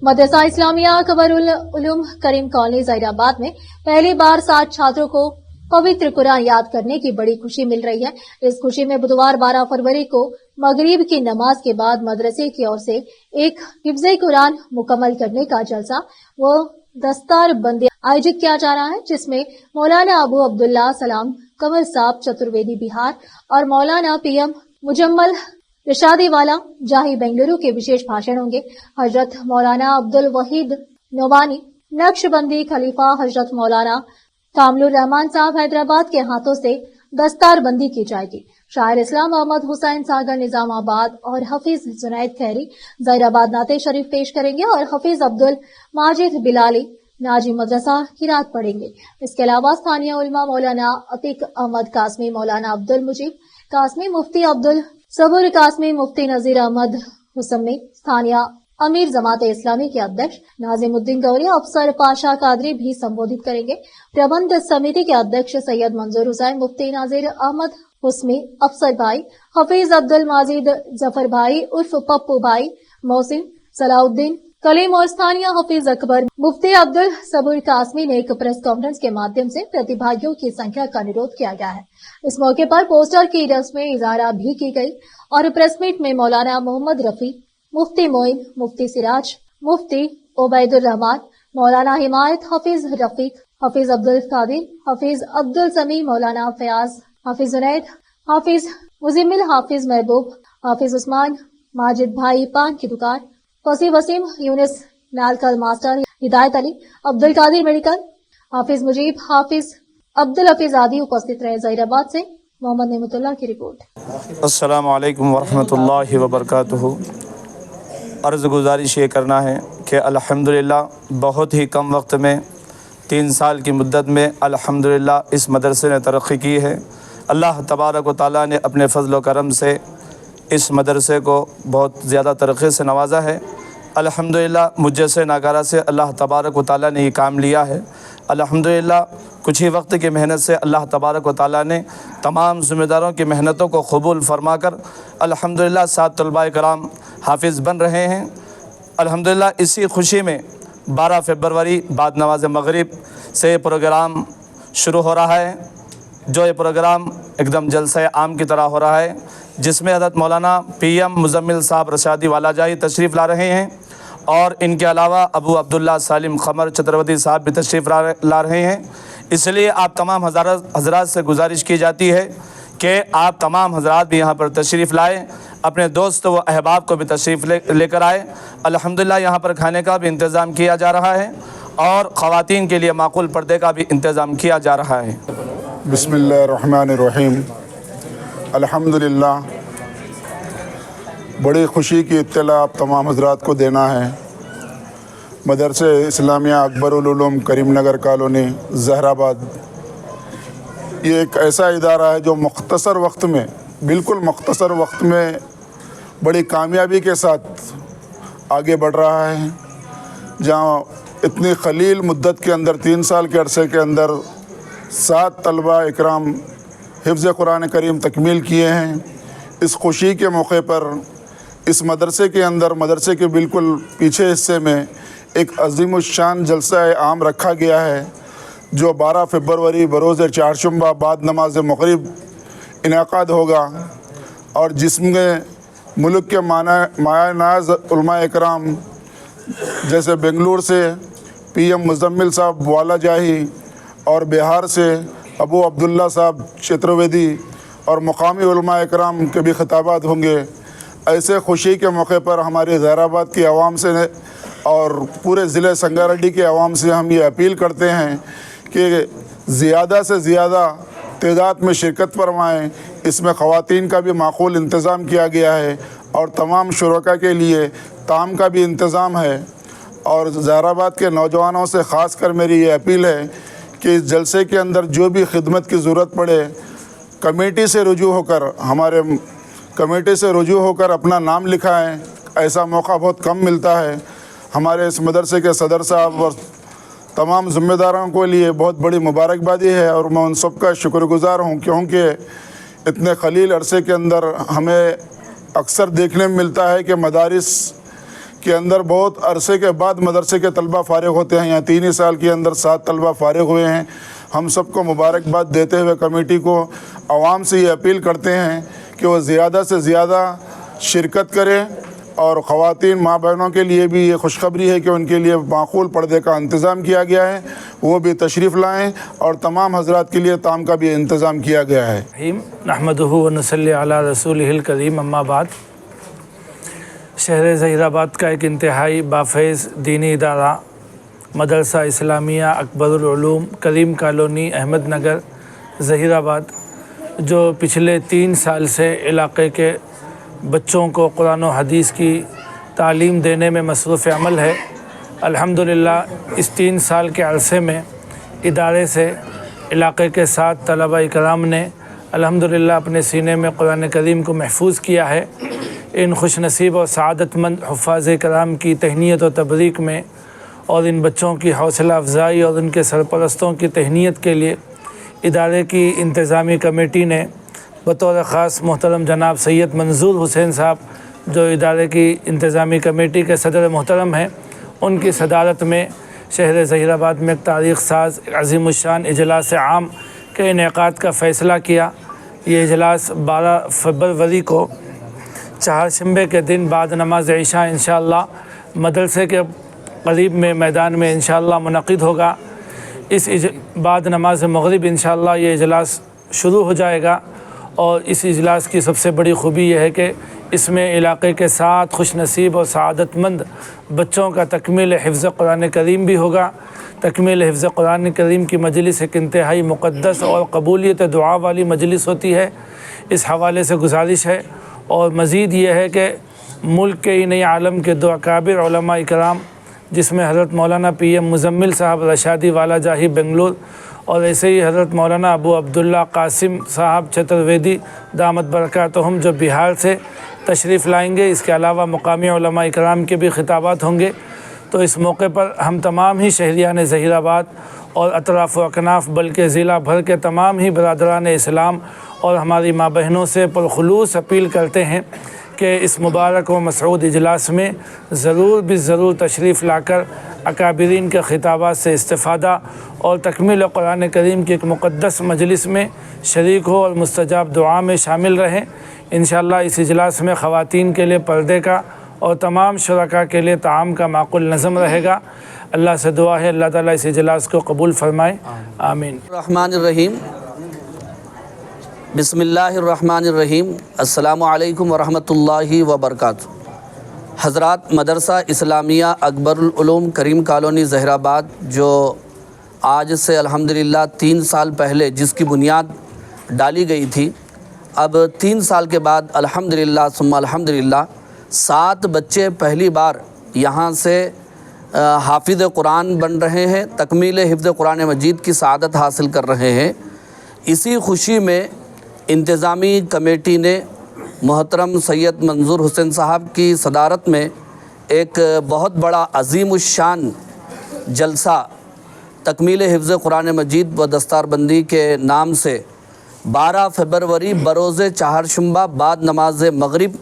मदरसा इस्लामिया कबरुल उलूम करीम colony Zaheerabad में पहली बार 60 छात्रों को पवित्र कुरान याद करने की बड़ी खुशी मिल रही है। इस खुशी में बुधवार 12 फरवरी को मगरिब की नमाज के बाद मदरसे की ओर से एक हिफ्ज़े कुरान मुकम्मल करने का जलसा व दस्तार बंदी आयोजित किया जा रहा है, जिसमें मौलाना अबू अब्दुल्ला सलाम कमर साहब चतुर्वेदी बिहार और मौलाना पीएम मुजम्मल रिशादी वाला जाही बेंगलुरु के विशेष भाषण होंगे। हजरत मौलाना अब्दुल वहीद नोबानी नक्शबंदी खलीफा हजरत मौलाना कामलुर रहमान साहब हैदराबाद के हाथों से दस्तार बंदी की जाएगी। शायर इस्लाम मोहम्मद हुसैन सागर निजामाबाद और हफीज जुनैद खैरी जहीराबाद नाते शरीफ पेश करेंगे और हफीज अब्दुल माजिद बिलाली नाजी मदरसा किरात पढ़ेंगे। इसके अलावा स्थानीय उलमा मौलाना अतीक अहमद कासमी, मौलाना अब्दुल मुजीब कासमी, मुफ्ती अब्दुल सबुर कासमी, मुफ्ती नजीर अहमद हुसमी, स्थानीय अमीर जमात इस्लामी के अध्यक्ष नाजिमुद्दीन गौरी, अफसर पाशा कादरी भी संबोधित करेंगे। प्रबंध समिति के अध्यक्ष सैयद मंजूर हुसैन, मुफ्ती नाजिर अहमद हुस्मी, अफसर भाई हफीज अब्दुल माजिद जफर भाई उर्फ पप्पू भाई, मोहसिन सलाउद्दीन कलीम और स्थानीय हफीज अकबर मुफ्ती अब्दुल सबुर कासमी ने एक प्रेस कॉन्फ्रेंस के माध्यम से प्रतिभागियों की संख्या का अनुरोध किया गया है। इस मौके पर पोस्टर की रस्में इजारा भी की गई और प्रेस मीट में मौलाना मोहम्मद रफी, मुफ्ती मोइन, मुफ्ती सिराज, मुफ्ती ओबैदुर रहमान, मौलाना हिमायत, हफीज रफीक, हफीज अब्दुल कादिर, हफीज अब्दुल समी, मौलाना फयाज, हाफिज जुनैद, हाफिज मुजिमिल, हाफिज महबूब, हाफिज उस्मान, माजिद भाई पान की दुकान, फसी वसीम, यूनिस नालकल मास्टर, हिदायत अली, अब्दुल कादिर मेडिकल, हाफिज मुजीब, हाफिज अब्दुल हफीज आदि उपस्थित रहे। जहीराबाद से मोहम्मद नेमतुल्लाह की रिपोर्ट। अस्सलामु अलैकुम वरहमतुल्लाहि वबरकातुहू। अर्ज़ गुजारिश ये करना है कि अल्हम्दुलिल्लाह बहुत ही कम वक्त में 3 साल की मुद्दत में अल्हम्दुलिल्लाह इस मदरसे ने तरक्की की है। अल्लाह तबारक व तआला ने अपने फ़ज़ल व करम से इस मदरसे को बहुत ज़्यादा तरक्की से नवाजा है। अल्हम्दुलिल्लाह मुझ जैसे नाकारा से अल्लाह तबारक व तआला ने ये काम लिया है। अल्हम्दुलिल्लाह कुछ ही वक्त की मेहनत से अल्लाह तबारक व तआला ने तमाम ज़िम्मेदारों की मेहनतों को कबूल फरमा कर अल्हम्दुलिल्लाह 7 तलबा कराम हाफिज़ बन रहे हैं। अल्हम्दुलिल्लाह इसी खुशी में 12 फरवरी बाद नमाज मगरिब से ये प्रोग्राम शुरू हो रहा है, जो ये प्रोग्राम एकदम जलसा आम की तरह हो रहा है, जिसमें हज़रत मौलाना पीएम मुजम्मिल साहब रशादी वाला जाही तशरीफ़ ला रहे हैं और इनके अलावा अबू अब्दुल्ला सालिम खमर चतुर्वेदी साहब भी तशरीफ़ ला रहे हैं। इसलिए आप तमाम हज़रात से गुजारिश की जाती है कि आप तमाम हज़रात भी यहाँ पर तशरीफ़ लाएँ, अपने दोस्त व अहबाब को भी तशरीफ़ लेकर आए। अल्हम्दुलिल्लाह यहाँ पर खाने का भी इंतज़ाम किया जा रहा है और ख़वातीन के लिए माक़ूल पर्दे का भी इंतज़ाम किया जा रहा है। बिस्मिल्लाहिर्रहमानिर्रहीम। अल्हम्दुलिल्लाह बड़ी ख़ुशी की इत्तला आप तमाम हज़रात को देना है। मदरसे इस्लामिया अकबरुल उलूम करीम नगर कॉलोनी जहराबाद ये एक ऐसा इदारा है जो मुख्तसर वक्त में, बिल्कुल मुख्तसर वक्त में बड़ी कामयाबी के साथ आगे बढ़ रहा है। जहाँ इतनी ख़लील मुद्दत के अंदर 3 साल के अरसे के अंदर 7 तलबा इकराम हिफ्ज़ कुरान करीम तकमील किए हैं। इस खुशी के मौके पर इस मदरसे के अंदर, मदरसे के बिल्कुल पीछे हिस्से में एक अज़ीमुश्शान जलसा आम रखा गया है, जो 12 फरवरी बरोज़ चारशंबा बाद नमाज मग़रिब इनेकाद होगा और जिसमें मुल्क के मायानाज़ उलमा इकराम जैसे बेंगलुरु से पीएम मुजम्मिल साहब वाला जाही और बिहार से अबू अब्दुल्ला साहब चतुर्वेदी और मुकामी उलमा इकराम के भी खिताबात होंगे। ऐसे खुशी के मौके पर हमारे जहराबाद की आवाम से और पूरे ज़िले संगारेड्डी के आवाम से हम ये अपील करते हैं कि ज़्यादा से ज़्यादा तादाद में शिरकत फरमाएँ। इसमें ख़वातीन का भी माक़ूल इंतज़ाम किया गया है और तमाम शुरका के लिए ताम का भी इंतज़ाम है। और जहराबाद के नौजवानों से ख़ास कर मेरी ये अपील है कि इस जलसे के अंदर जो भी खिदमत की ज़रूरत पड़े, कमेटी से रुजू होकर, हमारे कमेटी से रुजू होकर अपना नाम लिखाएँ। ऐसा मौका बहुत कम मिलता है। हमारे इस मदरसे के सदर साहब और तमाम ज़िम्मेदारों के लिए बहुत बड़ी मुबारकबादी है और मैं उन सब का शुक्रगुज़ार हूँ, क्योंकि इतने ख़लील अरसे के अंदर हमें अक्सर देखने में मिलता है कि मदारिस के अंदर बहुत अरसे के बाद मदरसे के तलबा फ़ारिग होते हैं। यहाँ 3 ही साल के अंदर 7 तलबा फ़ारिग हुए हैं। हम सबको मुबारकबाद देते हुए कमेटी को आवाम से ये अपील करते हैं कि वो ज़्यादा से ज़्यादा शिरकत करें, और ख़वातीन माँ बहनों के लिए भी ये खुशखबरी है कि उनके लिए माक़ूल पर्दे का इंतज़ाम किया गया है, वो भी तशरीफ़ लाएँ, और तमाम हज़रात के लिए ताम का भी इंतज़ाम किया गया है। नहमदुहु व नसल्ली अला रसूलिहिल करीम, अम्मा बाद। शहर ज़हीराबाद का एक इंतहाई बाफ़ैज़ दीनी इदारा मदरसा इस्लामिया अकबरुल उलूम करीम कॉलोनी अहमद नगर ज़हीराबाद, जो पिछले 3 साल से इलाक़े के बच्चों को कुरान और हदीस की तालीम देने में मसरूफ़ अमल है। अल्हम्दुलिल्लाह इस 3 साल के अरसे में इदारे से इलाक़े के 7 तलबा इकराम ने अल्हम्दुलिल्लाह अपने सीने में कुरान करीम को महफूज किया है। इन खुशनसीब और सआदतमंद हुफ़ाज़ इकराम की तहनीत और तबरीक में और इन बच्चों की हौसला अफजाई और उनके सरपरस्तों की तहनीत के लिए इदारे की इंतज़ामी कमेटी ने बतौर ख़ास मोहतरम जनाब सैयद मंजूर हुसैन साहब, जो इदारे की इंतज़ामी कमेटी के सदर मोहतरम हैं, उनकी सदारत में शहर ज़हीराबाद में एक तारीख़ साज अज़ीमुश्शान इजलास आम के इनेकाद का फ़ैसला किया। ये इजलास 12 फरवरी को चारशंबे के दिन बाद नमाज इशा इंशाअल्लाह मदरसे के करीब में मैदान में इंशाअल्लाह मुनक़िद होगा। बाद नमाज मग़रिब इंशाअल्लाह ये इजलास शुरू हो जाएगा। और इस इजलास की सबसे बड़ी ख़ूबी यह है कि इसमें इलाक़े के 7 खुशनसीब और सआदतमंद बच्चों का तकमील हिफ्ज़ कुरान करीम भी होगा। तकमील हिफ्ज़ कुरान करीम की मजलिस एक इंतहाई मुक़द्दस और कबूलियत दुआ वाली मजलिस होती है। इस हवाले से गुजारिश है, और मज़ीद ये है कि मुल्क के ही नहीं आलम के 2 अकाबिर उलमा इकराम, जिसमें हज़रत मौलाना PM मुज़म्मिल साहब रशादी वाला जाही बेंगलुरु, और ऐसे ही हज़रत मौलाना अबू अब्दुल्ला कासिम साहब चतुर्वेदी दामत बरकातहुम, जो बिहार से तशरीफ़ लाएंगे। इसके अलावा मुकामी उलमा इकराम के भी खिताबात होंगे। तो इस मौके पर हम तमाम ही शहरियान ज़हीराबाद और अतराफ़ व अकनाफ़ बल्कि ज़िला भर के तमाम ही बरादरान इस्लाम और हमारी माँ बहनों से पुरखुलूस अपील करते हैं कि इस मुबारक व मसऊद इजलास में ज़रूर तशरीफ़ लाकर अकाबिरीन के ख़िताबात से इस्तिफ़ादा और तकमील कुरान करीम की एक मुक़द्दस मजलिस में शरीक हो और मुस्तजाब दुआ में शामिल रहें। इंशाअल्लाह इस इजलास में ख़वातीन के लिए पर्दे का और तमाम शुरका के लिए ताम का माक़ूल नज़म रहेगा। अल्लाह से दुआ है अल्लाह ताला इस इजलास को कबूल फ़रमाए, आमीन। रहमानिर्रहीम, बिस्मिल्लाहिर्रहमानिर्रहीम, अस्सलामु अलैकुम वरहमतुल्लाहि वबरकातुहू। हज़रात, मदरसा इस्लामिया अकबरुल उलूम करीम कॉलोनी ज़हीराबाद, जो आज से अल्हम्दुलिल्लाह 3 साल पहले जिसकी बुनियाद डाली गई थी, अब 3 साल के बाद अल्हम्दुलिल्लाह सुम्मा अल्हम्दुलिल्लाह 7 बच्चे पहली बार यहाँ से हाफिज़ कुरान बन रहे हैं, तकमील हिफ्ज़ कुरान मजीद की सआदत हासिल कर रहे हैं। इसी खुशी में इंतज़ामी कमेटी ने मोहतरम सैयद मंजूर हुसैन साहब की सदारत में एक बहुत बड़ा अज़ीमुश्शान जलसा तकमील हिफ्ज़ कुरान मजीद व दस्तारबंदी के नाम से 12 फरवरी बरोज़ चाहरशंबा बाद नमाज मग़रिब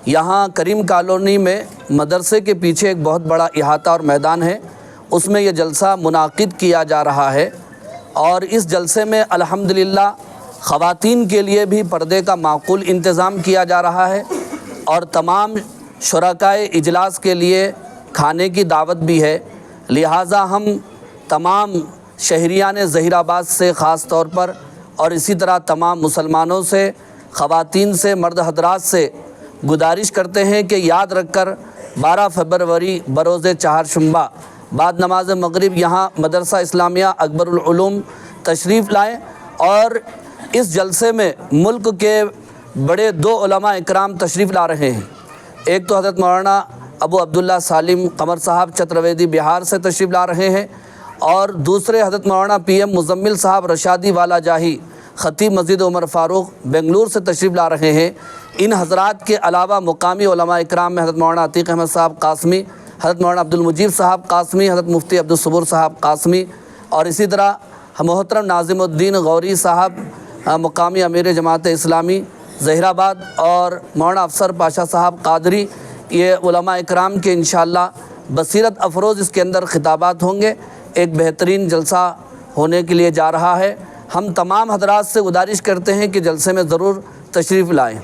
यहाँ करीम कॉलोनी में मदरसे के पीछे एक बहुत बड़ा इहाता और मैदान है, उसमें यह जलसा मुनाकिद किया जा रहा है। और इस जलसे में अल्हम्दुलिल्लाह ख़वातीन के लिए भी पर्दे का माक़ूल इंतज़ाम किया जा रहा है, और तमाम शुरकाए इजलास के लिए खाने की दावत भी है। लिहाजा हम तमाम शहरियान ज़हीराबाद से ख़ास तौर पर और इसी तरह तमाम मुसलमानों से, ख़वातीन से, मर्द हज़रात से गुजारिश करते हैं कि याद रखकर 12 फरवरी बरोज़ चाहरशंबा बाद नमाज मग़रिब यहाँ मदरसा इस्लामिया अकबरुल उलूम तशरीफ़ लाएँ। और इस जलसे में मुल्क के बड़े 2 उलमा इकराम तशरीफ़ ला रहे हैं। एक तो हज़रत मौलाना अबू अब्दुल्ला सालिम कमर साहब चतुर्वेदी बिहार से तशरीफ़ ला रहे हैं, और दूसरे हज़रत मौलाना PM मुज़म्मिल साहब रशादी वाला जाही ख़तीब मस्जिद उमर फ़ारूक बेंगलुरु से तशरीफ़ ला रहे हैं। इन हज़रात के अलावा मुकामी उलमा इकराम में हज़रत मौलाना अतीक़ अहमद साहब कासमी, हज़रत मौलाना अब्दुल मुजीब साहब कासमी, हज़रत मुफ्ती अब्दुल सबूर साहब कासमी, और इसी तरह मोहतरम नाज़िमुद्दीन गौरी साहब मुकामी अमीर जमात इस्लामी ज़हीराबाद, और मौलाना अफसर पाशा साहब कादरी। یہ علماء اکرام کے انشاءاللہ بصیرت افروز اس کے اندر خطابات ہوں گے۔ ایک بہترین جلسہ ہونے کے لیے جا رہا ہے۔ ہم تمام حضرات سے گزارش کرتے ہیں کہ جلسے میں ضرور تشریف لائیں۔